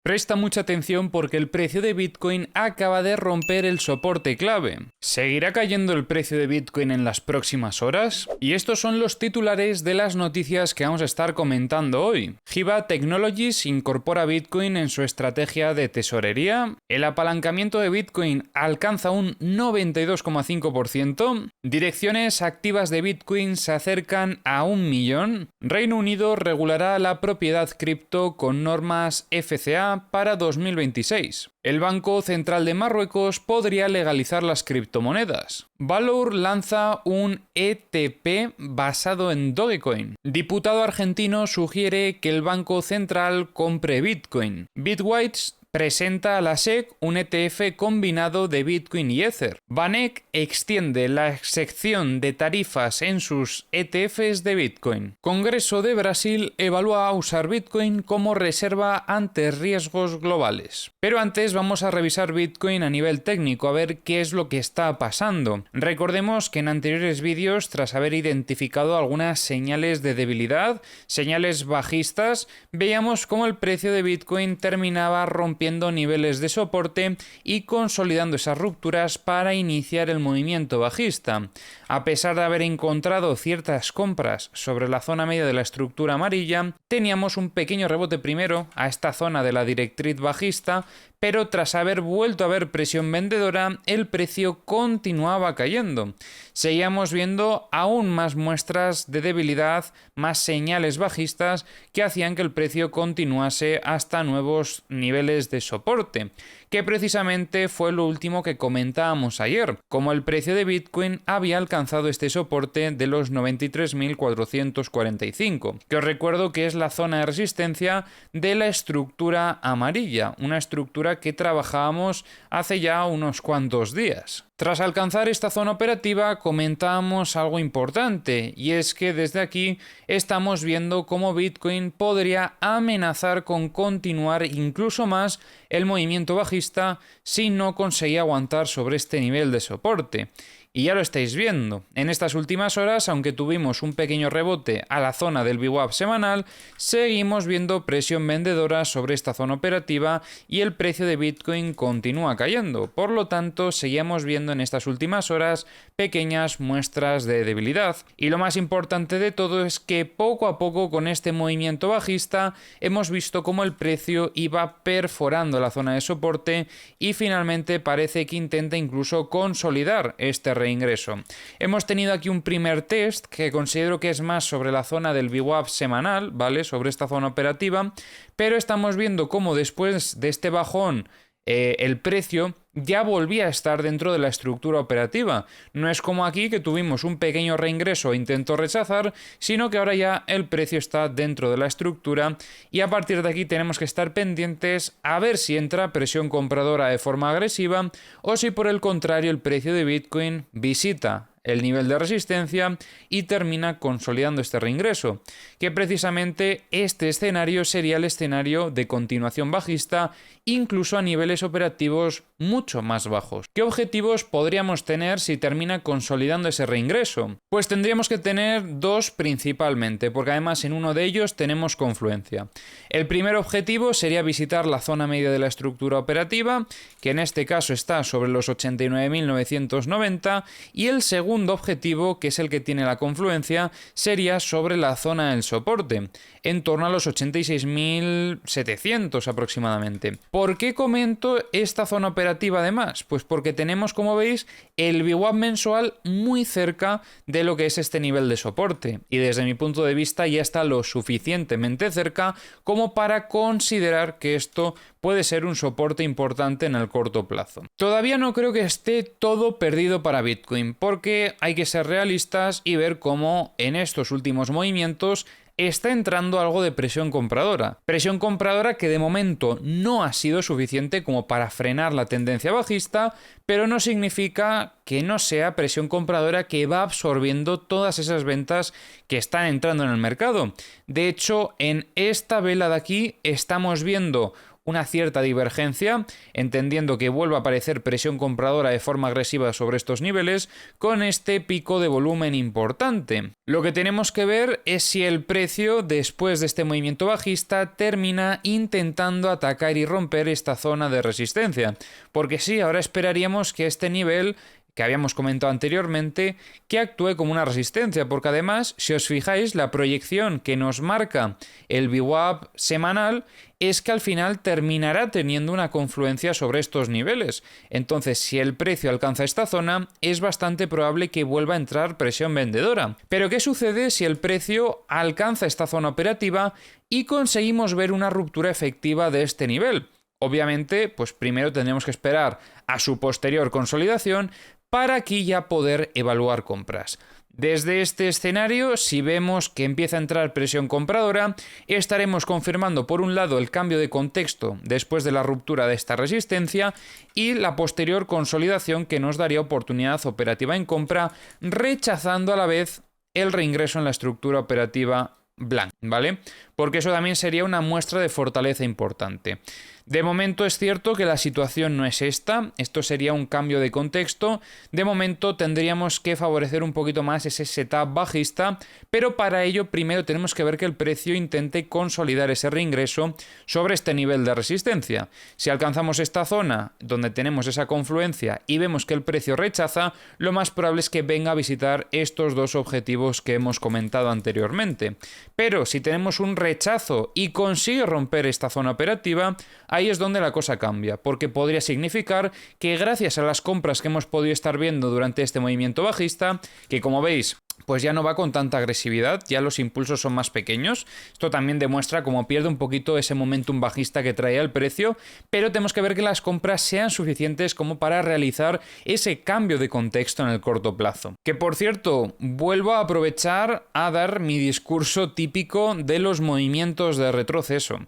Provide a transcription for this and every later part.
Presta mucha atención porque el precio de Bitcoin acaba de romper el soporte clave. ¿Seguirá cayendo el precio de Bitcoin en las próximas horas? Y estos son los titulares de las noticias que vamos a estar comentando hoy. Hiba Technologies incorpora Bitcoin en su estrategia de tesorería. El apalancamiento de Bitcoin alcanza un 92,5%. Direcciones activas de Bitcoin se acercan a 1.000.000. Reino Unido regulará la propiedad cripto con normas FCA para 2026. El Banco Central de Marruecos podría legalizar las criptomonedas. Valour lanza un ETP basado en Dogecoin. Diputado argentino sugiere que el Banco Central compre Bitcoin. Bitwise presenta a la SEC un ETF combinado de Bitcoin y Ether. Vanek extiende la sección de tarifas en sus ETFs de Bitcoin. Congreso de Brasil evalúa usar Bitcoin como reserva ante riesgos globales. Pero antes vamos a revisar Bitcoin a nivel técnico, a ver qué es lo que está pasando. Recordemos que en anteriores vídeos, tras haber identificado algunas señales de debilidad, señales bajistas, veíamos cómo el precio de Bitcoin terminaba rompiendo niveles de soporte y consolidando esas rupturas para iniciar el movimiento bajista. A pesar de haber encontrado ciertas compras sobre la zona media de la estructura amarilla, teníamos un pequeño rebote primero a esta zona de la directriz bajista, pero tras haber vuelto a ver presión vendedora, el precio continuaba cayendo. Seguíamos viendo aún más muestras de debilidad, más señales bajistas que hacían que el precio continuase hasta nuevos niveles de soporte, que precisamente fue lo último que comentábamos ayer, como el precio de Bitcoin había alcanzado este soporte de los 93.445, que os recuerdo que es la zona de resistencia de la estructura amarilla, una estructura que trabajábamos hace ya unos cuantos días. Tras alcanzar esta zona operativa comentábamos algo importante, y es que desde aquí estamos viendo cómo Bitcoin podría amenazar con continuar incluso más el movimiento bajista si no conseguía aguantar sobre este nivel de soporte. Y ya lo estáis viendo. En estas últimas horas, aunque tuvimos un pequeño rebote a la zona del VWAP semanal, seguimos viendo presión vendedora sobre esta zona operativa y el precio de Bitcoin continúa cayendo. Por lo tanto, seguimos viendo en estas últimas horas pequeñas muestras de debilidad. Y lo más importante de todo es que poco a poco con este movimiento bajista hemos visto cómo el precio iba perforando la zona de soporte y finalmente parece que intenta incluso consolidar este reingreso. Hemos tenido aquí un primer test que considero que es más sobre la zona del VWAP semanal, ¿vale? Sobre esta zona operativa, pero estamos viendo cómo después de este bajón el precio ya volvía a estar dentro de la estructura operativa. No es como aquí que tuvimos un pequeño reingreso e intento rechazar, sino que ahora ya el precio está dentro de la estructura y a partir de aquí tenemos que estar pendientes a ver si entra presión compradora de forma agresiva o si por el contrario el precio de Bitcoin visita el nivel de resistencia y termina consolidando este reingreso, que precisamente este escenario sería el escenario de continuación bajista incluso a niveles operativos mucho más bajos. ¿Qué objetivos podríamos tener si termina consolidando ese reingreso? Pues tendríamos que tener dos principalmente, porque además en uno de ellos tenemos confluencia. El primer objetivo sería visitar la zona media de la estructura operativa, que en este caso está sobre los 89.990, y el segundo objetivo, que es el que tiene la confluencia, sería sobre la zona del soporte, en torno a los 86.700 aproximadamente. ¿Por qué comento esta zona operativa además? Pues porque tenemos, como veis, el VWAP mensual muy cerca de lo que es este nivel de soporte, y desde mi punto de vista ya está lo suficientemente cerca como para considerar que esto puede ser un soporte importante en el corto plazo. Todavía no creo que esté todo perdido para Bitcoin, porque hay que ser realistas y ver cómo en estos últimos movimientos está entrando algo de presión compradora. Presión compradora que de momento no ha sido suficiente como para frenar la tendencia bajista, pero no significa que no sea presión compradora que va absorbiendo todas esas ventas que están entrando en el mercado. De hecho, en esta vela de aquí estamos viendo una cierta divergencia, entendiendo que vuelve a aparecer presión compradora de forma agresiva sobre estos niveles, con este pico de volumen importante. Lo que tenemos que ver es si el precio, después de este movimiento bajista, termina intentando atacar y romper esta zona de resistencia. Porque sí, ahora esperaríamos que este nivel que habíamos comentado anteriormente, que actúe como una resistencia, porque además, si os fijáis, la proyección que nos marca el VWAP semanal es que al final terminará teniendo una confluencia sobre estos niveles. Entonces, si el precio alcanza esta zona, es bastante probable que vuelva a entrar presión vendedora. Pero, ¿qué sucede si el precio alcanza esta zona operativa y conseguimos ver una ruptura efectiva de este nivel? Obviamente, pues primero tendremos que esperar a su posterior consolidación para aquí ya poder evaluar compras. Desde este escenario, si vemos que empieza a entrar presión compradora, estaremos confirmando por un lado el cambio de contexto después de la ruptura de esta resistencia y la posterior consolidación que nos daría oportunidad operativa en compra, rechazando a la vez el reingreso en la estructura operativa blanca, ¿vale? Porque eso también sería una muestra de fortaleza importante. De momento es cierto que la situación no es esta, esto sería un cambio de contexto, de momento tendríamos que favorecer un poquito más ese setup bajista, pero para ello primero tenemos que ver que el precio intente consolidar ese reingreso sobre este nivel de resistencia. Si alcanzamos esta zona donde tenemos esa confluencia y vemos que el precio rechaza, lo más probable es que venga a visitar estos dos objetivos que hemos comentado anteriormente. Pero si tenemos un rechazo y consigue romper esta zona operativa, ahí es donde la cosa cambia, porque podría significar que gracias a las compras que hemos podido estar viendo durante este movimiento bajista, que como veis, pues ya no va con tanta agresividad, ya los impulsos son más pequeños. Esto también demuestra cómo pierde un poquito ese momentum bajista que traía el precio, pero tenemos que ver que las compras sean suficientes como para realizar ese cambio de contexto en el corto plazo. Que por cierto, vuelvo a aprovechar a dar mi discurso típico de los movimientos de retroceso.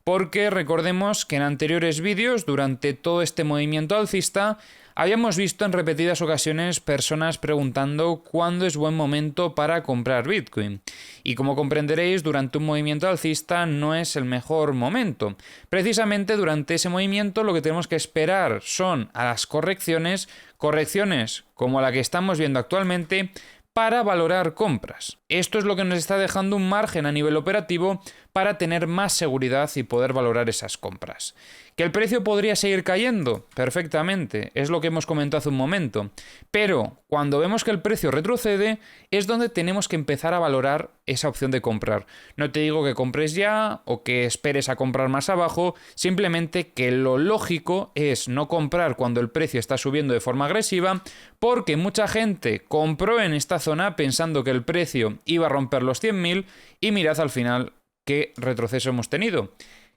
Porque recordemos que en anteriores vídeos, durante todo este movimiento alcista, habíamos visto en repetidas ocasiones personas preguntando cuándo es buen momento para comprar Bitcoin. Y como comprenderéis, durante un movimiento alcista no es el mejor momento. Precisamente durante ese movimiento lo que tenemos que esperar son a las correcciones como la que estamos viendo actualmente, para valorar compras. Esto es lo que nos está dejando un margen a nivel operativo para tener más seguridad y poder valorar esas compras. ¿Que el precio podría seguir cayendo? Perfectamente, es lo que hemos comentado hace un momento. Pero cuando vemos que el precio retrocede es donde tenemos que empezar a valorar esa opción de comprar. No te digo que compres ya o que esperes a comprar más abajo, simplemente que lo lógico es no comprar cuando el precio está subiendo de forma agresiva, porque mucha gente compró en esta zona pensando que el precio iba a romper los 100.000 y mirad al final qué retroceso hemos tenido.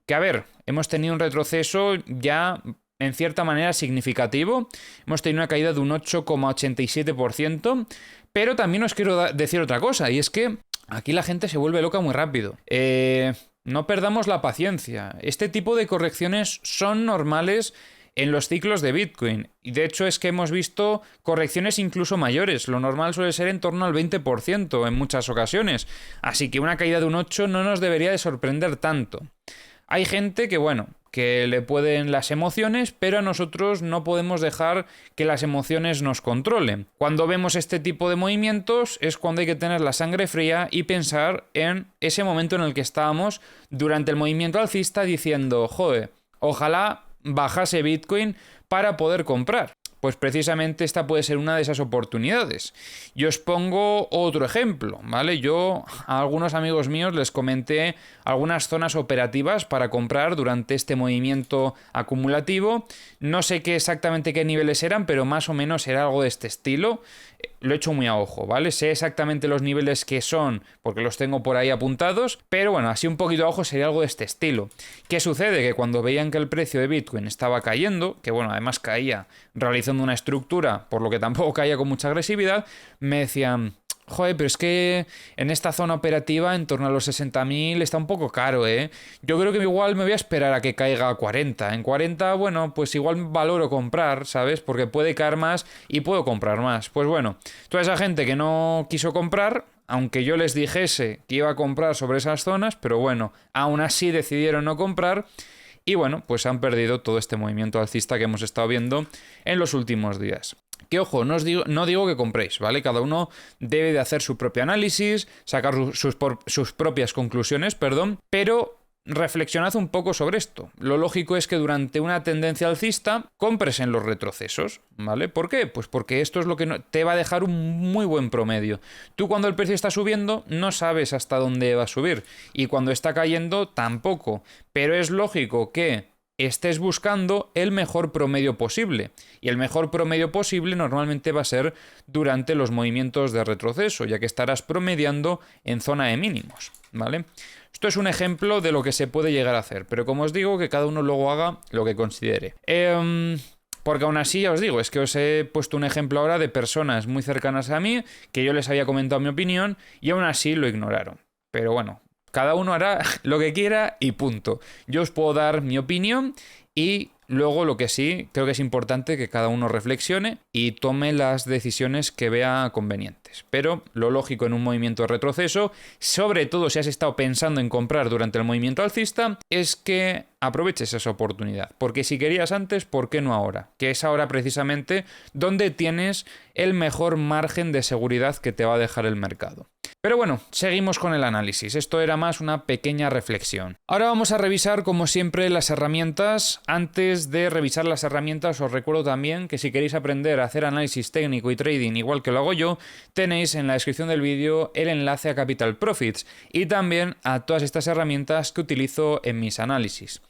Que a ver, hemos tenido un retroceso ya en cierta manera significativo, hemos tenido una caída de un 8,87%, pero también os quiero decir otra cosa, y es que aquí la gente se vuelve loca muy rápido. No perdamos la paciencia, este tipo de correcciones son normales en los ciclos de Bitcoin, y de hecho es que hemos visto correcciones incluso mayores, lo normal suele ser en torno al 20% en muchas ocasiones, así que una caída de un 8 no nos debería de sorprender tanto. Hay gente que, bueno, que le pueden las emociones, pero a nosotros no podemos dejar que las emociones nos controlen. Cuando vemos este tipo de movimientos es cuando hay que tener la sangre fría y pensar en ese momento en el que estábamos durante el movimiento alcista diciendo, joder, ojalá bajase Bitcoin para poder comprar. Pues precisamente esta puede ser una de esas oportunidades. Yo os pongo otro ejemplo, ¿vale? Yo a algunos amigos míos les comenté algunas zonas operativas para comprar durante este movimiento acumulativo. No sé exactamente qué niveles eran, pero más o menos era algo de este estilo. Lo he hecho muy a ojo, ¿vale? Sé exactamente los niveles que son, porque los tengo por ahí apuntados, pero bueno, así un poquito a ojo sería algo de este estilo. ¿Qué sucede? Que cuando veían que el precio de Bitcoin estaba cayendo, que bueno, además caía realizando una estructura, por lo que tampoco caía con mucha agresividad, me decían, joder, pero es que en esta zona operativa en torno a los 60.000 está un poco caro, ¿eh? Yo creo que igual me voy a esperar a que caiga a 40. En 40, bueno, pues igual valoro comprar, ¿sabes? Porque puede caer más y puedo comprar más. Pues bueno, toda esa gente que no quiso comprar, aunque yo les dijese que iba a comprar sobre esas zonas, pero bueno, aún así decidieron no comprar. y bueno, pues han perdido todo este movimiento alcista que hemos estado viendo en los últimos días. Que ojo, no digo que compréis, ¿vale? Cada uno debe de hacer su propio análisis, sacar sus propias conclusiones, pero reflexionad un poco sobre esto. Lo lógico es que durante una tendencia alcista compres en los retrocesos, ¿vale? ¿Por qué? Pues porque esto es lo que te va a dejar un muy buen promedio. Tú cuando el precio está subiendo no sabes hasta dónde va a subir y cuando está cayendo tampoco, pero es lógico que estés buscando el mejor promedio posible. Y el mejor promedio posible normalmente va a ser durante los movimientos de retroceso, ya que estarás promediando en zona de mínimos, ¿vale? Esto es un ejemplo de lo que se puede llegar a hacer, pero como os digo, que cada uno luego haga lo que considere. Porque aún así, ya os digo, es que os he puesto un ejemplo ahora de personas muy cercanas a mí, que yo les había comentado mi opinión, y aún así lo ignoraron. Pero bueno, cada uno hará lo que quiera y punto. Yo os puedo dar mi opinión y luego lo que sí, creo que es importante que cada uno reflexione y tome las decisiones que vea convenientes. Pero lo lógico en un movimiento de retroceso, sobre todo si has estado pensando en comprar durante el movimiento alcista, es que aproveches esa oportunidad. Porque si querías antes, ¿por qué no ahora? Que es ahora precisamente donde tienes el mejor margen de seguridad que te va a dejar el mercado. Pero bueno, seguimos con el análisis. Esto era más una pequeña reflexión. Ahora vamos a revisar, como siempre, las herramientas. Antes de revisar las herramientas, os recuerdo también que si queréis aprender a hacer análisis técnico y trading igual que lo hago yo, tenéis en la descripción del vídeo el enlace a Capital Profits y también a todas estas herramientas que utilizo en mis análisis.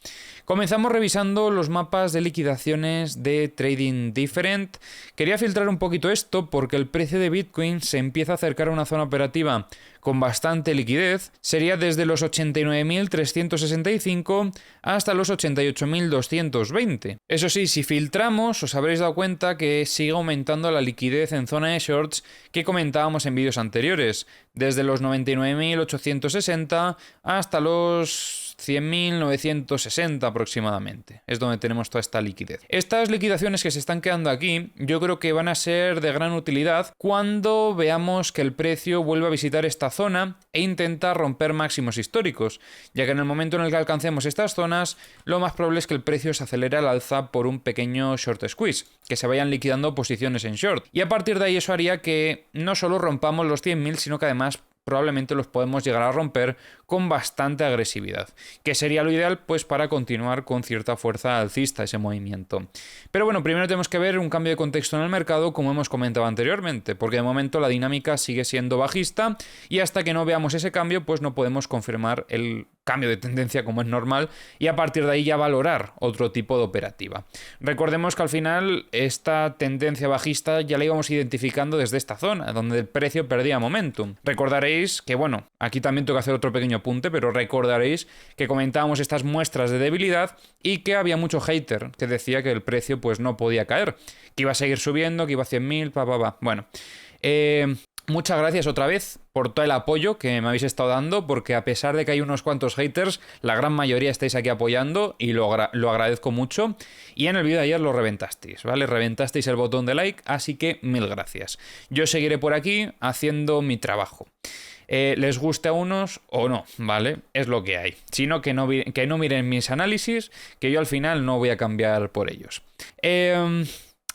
Comenzamos revisando los mapas de liquidaciones de Trading Different. Quería filtrar un poquito esto porque el precio de Bitcoin se empieza a acercar a una zona operativa con bastante liquidez. Sería desde los 89.365 hasta los 88.220. Eso sí, si filtramos, os habréis dado cuenta que sigue aumentando la liquidez en zona de shorts que comentábamos en vídeos anteriores, desde los 99.860 hasta los 100.960 aproximadamente. Es donde tenemos toda esta liquidez. Estas liquidaciones que se están quedando aquí, yo creo que van a ser de gran utilidad cuando veamos que el precio vuelva a visitar esta zona e intenta romper máximos históricos, ya que en el momento en el que alcancemos estas zonas, lo más probable es que el precio se acelere al alza por un pequeño short squeeze, que se vayan liquidando posiciones en short. Y a partir de ahí eso haría que no solo rompamos los 100.000, sino que además probablemente los podemos llegar a romper con bastante agresividad, que sería lo ideal pues para continuar con cierta fuerza alcista ese movimiento. Pero bueno, primero tenemos que ver un cambio de contexto en el mercado, como hemos comentado anteriormente, porque de momento la dinámica sigue siendo bajista y hasta que no veamos ese cambio pues no podemos confirmar el cambio de tendencia como es normal y a partir de ahí ya valorar otro tipo de operativa. Recordemos que al final esta tendencia bajista ya la íbamos identificando desde esta zona, donde el precio perdía momentum. Recordaréis que, bueno, aquí también tengo que hacer otro pequeño apunte, pero recordaréis que comentábamos estas muestras de debilidad y que había mucho hater que decía que el precio pues no podía caer, que iba a seguir subiendo, que iba a 100.000, Bueno, muchas gracias otra vez por todo el apoyo que me habéis estado dando, porque a pesar de que hay unos cuantos haters, la gran mayoría estáis aquí apoyando y lo agradezco mucho. Y en el vídeo de ayer lo reventasteis, ¿vale? Reventasteis el botón de like, así que mil gracias. Yo seguiré por aquí haciendo mi trabajo. Les guste a unos o no, ¿vale? Es lo que hay. Sino que no miren mis análisis, que yo al final no voy a cambiar por ellos.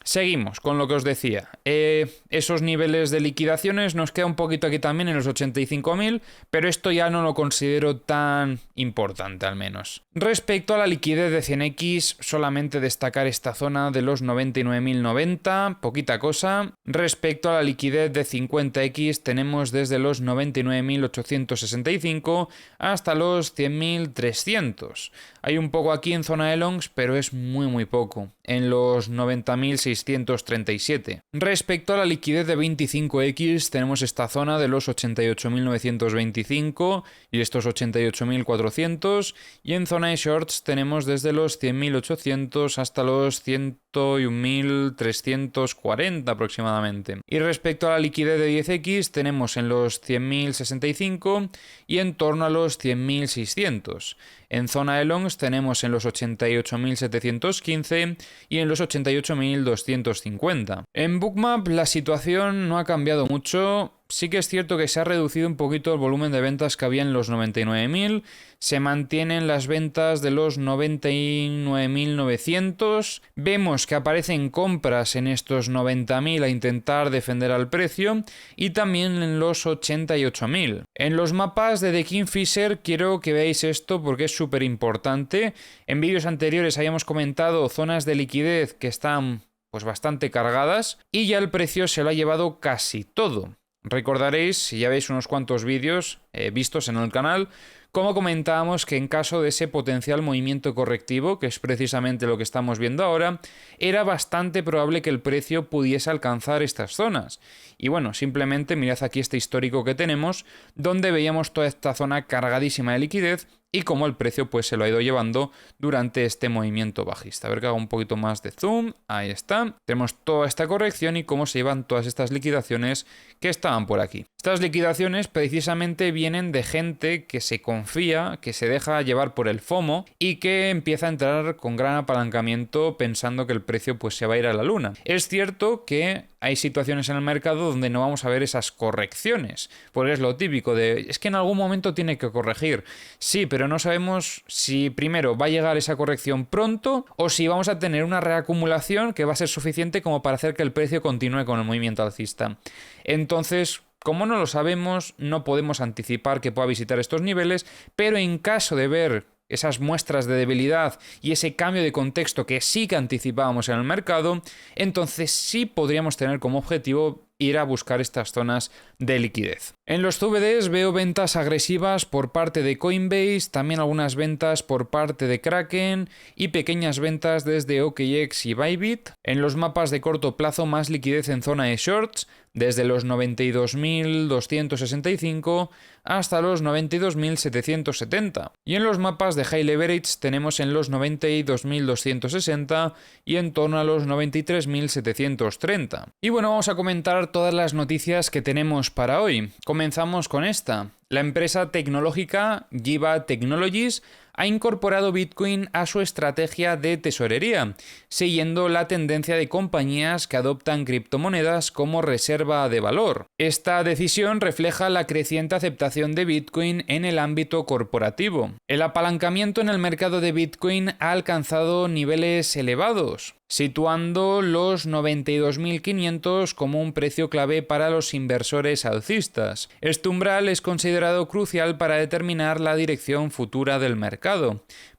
Seguimos con lo que os decía. Esos niveles de liquidaciones nos queda un poquito aquí también en los 85.000, pero esto ya no lo considero tan importante al menos. Respecto a la liquidez de 100x, solamente destacar esta zona de los 99.090, poquita cosa. Respecto a la liquidez de 50x tenemos desde los 99.865 hasta los 100.300. Hay un poco aquí en zona de longs, pero es muy poco, en los 90.637. Respecto a la liquidez de 25x, tenemos esta zona de los 88.925 y estos 88.400, y en zona de shorts tenemos desde los 100.800 hasta los 101.340 aproximadamente. Y respecto a la liquidez de 10x, tenemos en los 100.065 y en torno a los 100.600. En zona de longs tenemos en los 88.715 y en los 88.250. En Bookmap la situación no ha cambiado mucho. sí que es cierto que se ha reducido un poquito el volumen de ventas que había en los 99.000, se mantienen las ventas de los 99.900, vemos que aparecen compras en estos 90.000 a intentar defender al precio y también en los 88.000. En los mapas de The Kingfisher quiero que veáis esto porque es súper importante. En vídeos anteriores habíamos comentado zonas de liquidez que están pues bastante cargadas y ya el precio se lo ha llevado casi todo. Recordaréis, si ya veis unos cuantos vídeos vistos en el canal, como comentábamos que en caso de ese potencial movimiento correctivo, que es precisamente lo que estamos viendo ahora, era bastante probable que el precio pudiese alcanzar estas zonas. Y bueno, simplemente mirad aquí este histórico que tenemos, donde veíamos toda esta zona cargadísima de liquidez y cómo el precio pues se lo ha ido llevando durante este movimiento bajista. A ver que hago un poquito más de zoom, ahí está. Tenemos toda esta corrección y cómo se llevan todas estas liquidaciones que estaban por aquí. Estas liquidaciones precisamente vienen de gente que se confía, que se deja llevar por el FOMO y que empieza a entrar con gran apalancamiento pensando que el precio pues se va a ir a la luna. Es cierto que hay situaciones en el mercado donde no vamos a ver esas correcciones, porque es lo típico de, es que en algún momento tiene que corregir. Sí, pero no sabemos si primero va a llegar esa corrección pronto o si vamos a tener una reacumulación que va a ser suficiente como para hacer que el precio continúe con el movimiento alcista. Entonces, como no lo sabemos, no podemos anticipar que pueda visitar estos niveles, pero en caso de ver esas muestras de debilidad y ese cambio de contexto que sí que anticipábamos en el mercado, entonces sí podríamos tener como objetivo ir a buscar estas zonas de liquidez. En los CVDs veo ventas agresivas por parte de Coinbase, también algunas ventas por parte de Kraken y pequeñas ventas desde OKX y Bybit. En los mapas de corto plazo más liquidez en zona de shorts, desde los 92.265 hasta los 92.770. Y en los mapas de high leverage tenemos en los 92.260 y en torno a los 93.730. Y bueno, vamos a comentar todas las noticias que tenemos para hoy. Comenzamos con esta. La empresa tecnológica Jiva Technologies ha incorporado Bitcoin a su estrategia de tesorería, siguiendo la tendencia de compañías que adoptan criptomonedas como reserva de valor. Esta decisión refleja la creciente aceptación de Bitcoin en el ámbito corporativo. El apalancamiento en el mercado de Bitcoin ha alcanzado niveles elevados, situando los 92.500 como un precio clave para los inversores alcistas. Este umbral es considerado crucial para determinar la dirección futura del mercado.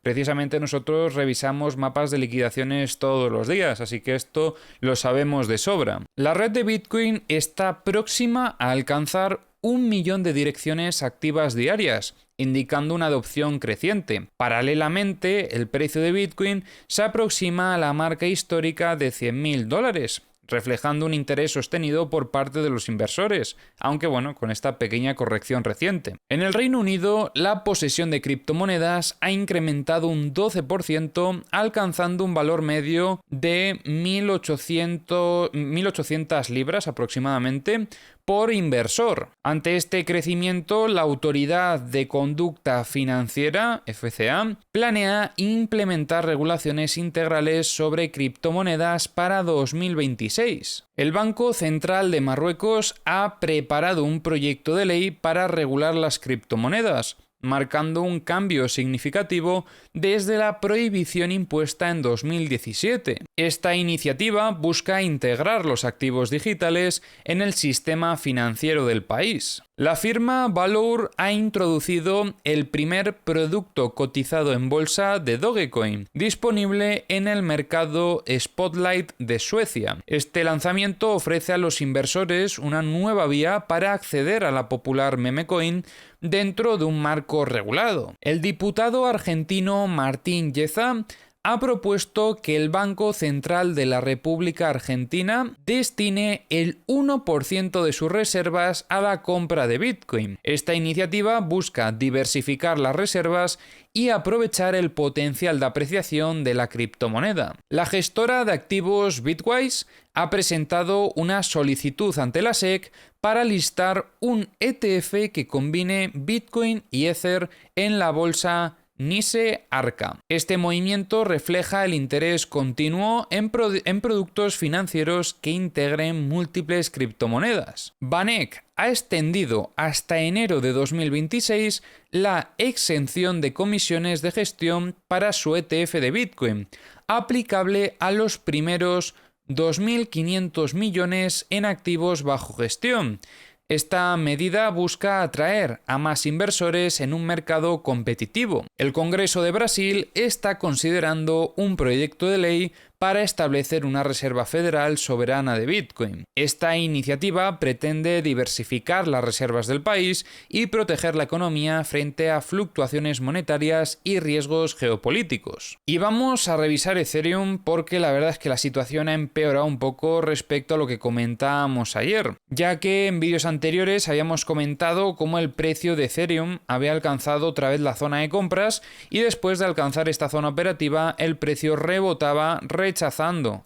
Precisamente nosotros revisamos mapas de liquidaciones todos los días, así que esto lo sabemos de sobra. La red de Bitcoin está próxima a alcanzar 1 millón de direcciones activas diarias, indicando una adopción creciente. Paralelamente, el precio de Bitcoin se aproxima a la marca histórica de $100.000, reflejando un interés sostenido por parte de los inversores, aunque bueno, con esta pequeña corrección reciente. En el Reino Unido, la posesión de criptomonedas ha incrementado un 12%, alcanzando un valor medio de 1.800 libras aproximadamente por inversor. Ante este crecimiento, la Autoridad de Conducta Financiera, FCA, planea implementar regulaciones integrales sobre criptomonedas para 2026. El Banco Central de Marruecos ha preparado un proyecto de ley para regular las criptomonedas, marcando un cambio significativo desde la prohibición impuesta en 2017. Esta iniciativa busca integrar los activos digitales en el sistema financiero del país. La firma Valour ha introducido el primer producto cotizado en bolsa de Dogecoin, disponible en el mercado Spotlight de Suecia. Este lanzamiento ofrece a los inversores una nueva vía para acceder a la popular memecoin dentro de un marco regulado. El diputado argentino Martín Yeza ha propuesto que el Banco Central de la República Argentina destine el 1% de sus reservas a la compra de Bitcoin. Esta iniciativa busca diversificar las reservas y aprovechar el potencial de apreciación de la criptomoneda. La gestora de activos Bitwise ha presentado una solicitud ante la SEC para listar un ETF que combine Bitcoin y Ether en la bolsa Nise Arca. Este movimiento refleja el interés continuo en productos financieros que integren múltiples criptomonedas. VanEck ha extendido hasta enero de 2026 la exención de comisiones de gestión para su ETF de Bitcoin, aplicable a los primeros 2.500 millones en activos bajo gestión. Esta medida busca atraer a más inversores en un mercado competitivo. El Congreso de Brasil está considerando un proyecto de ley para establecer una reserva federal soberana de Bitcoin. Esta iniciativa pretende diversificar las reservas del país y proteger la economía frente a fluctuaciones monetarias y riesgos geopolíticos. Y vamos a revisar Ethereum porque la verdad es que la situación ha empeorado un poco respecto a lo que comentábamos ayer, ya que en vídeos anteriores habíamos comentado cómo el precio de Ethereum había alcanzado otra vez la zona de compras y después de alcanzar esta zona operativa el precio rebotaba rechazando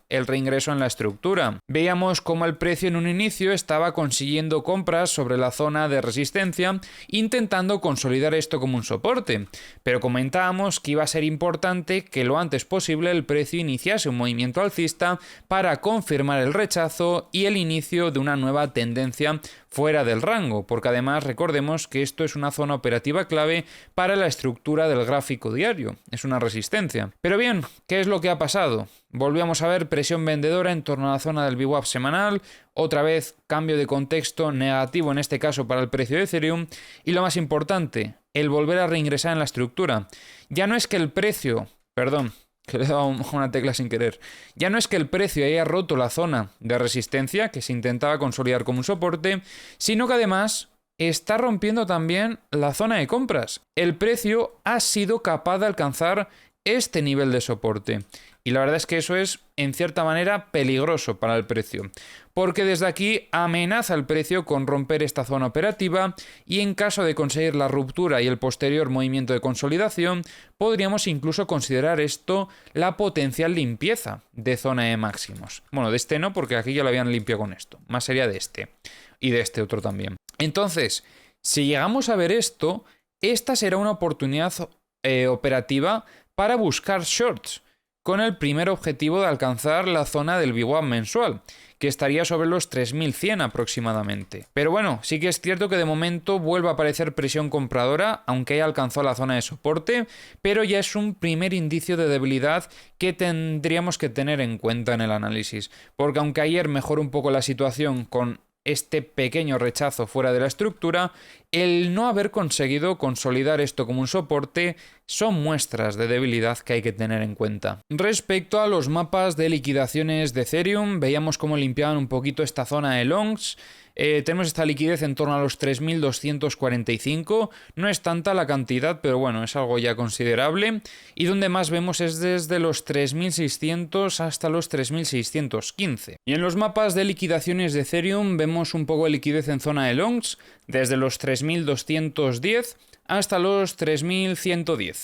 el reingreso en la estructura. Veíamos cómo el precio en un inicio estaba consiguiendo compras sobre la zona de resistencia, intentando consolidar esto como un soporte, pero comentábamos que iba a ser importante que lo antes posible el precio iniciase un movimiento alcista para confirmar el rechazo y el inicio de una nueva tendencia fuera del rango, porque además recordemos que esto es una zona operativa clave para la estructura del gráfico diario, es una resistencia. Pero bien, ¿qué es lo que ha pasado? Volvíamos a ver presión vendedora en torno a la zona del VWAP semanal, otra vez cambio de contexto negativo en este caso para el precio de Ethereum y lo más importante, el volver a reingresar en la estructura. Ya no es que el precio, que le he dado una tecla sin querer. Ya no es que el precio haya roto la zona de resistencia que se intentaba consolidar como un soporte, sino que además está rompiendo también la zona de compras. El precio ha sido capaz de alcanzar este nivel de soporte. Y la verdad es que eso es, en cierta manera, peligroso para el precio, porque desde aquí amenaza el precio con romper esta zona operativa y en caso de conseguir la ruptura y el posterior movimiento de consolidación, podríamos incluso considerar esto la potencial limpieza de zona de máximos. Bueno, de este no, porque aquí ya lo habían limpiado con esto, más sería de este y de este otro también. Entonces, si llegamos a ver esto, esta será una oportunidad operativa para buscar shorts, con el primer objetivo de alcanzar la zona del VWAP mensual, que estaría sobre los 3100 aproximadamente. Pero bueno, sí que es cierto que de momento vuelve a aparecer presión compradora, aunque haya alcanzado la zona de soporte, pero ya es un primer indicio de debilidad que tendríamos que tener en cuenta en el análisis, porque aunque ayer mejoró un poco la situación con este pequeño rechazo fuera de la estructura, el no haber conseguido consolidar esto como un soporte son muestras de debilidad que hay que tener en cuenta. Respecto a los mapas de liquidaciones de Ethereum, veíamos cómo limpiaban un poquito esta zona de longs. Tenemos esta liquidez en torno a los 3.245, no es tanta la cantidad, pero bueno, es algo ya considerable, y donde más vemos es desde los 3.600 hasta los 3.615. Y en los mapas de liquidaciones de Ethereum vemos un poco de liquidez en zona de longs, desde los 3.210 hasta los 3.110.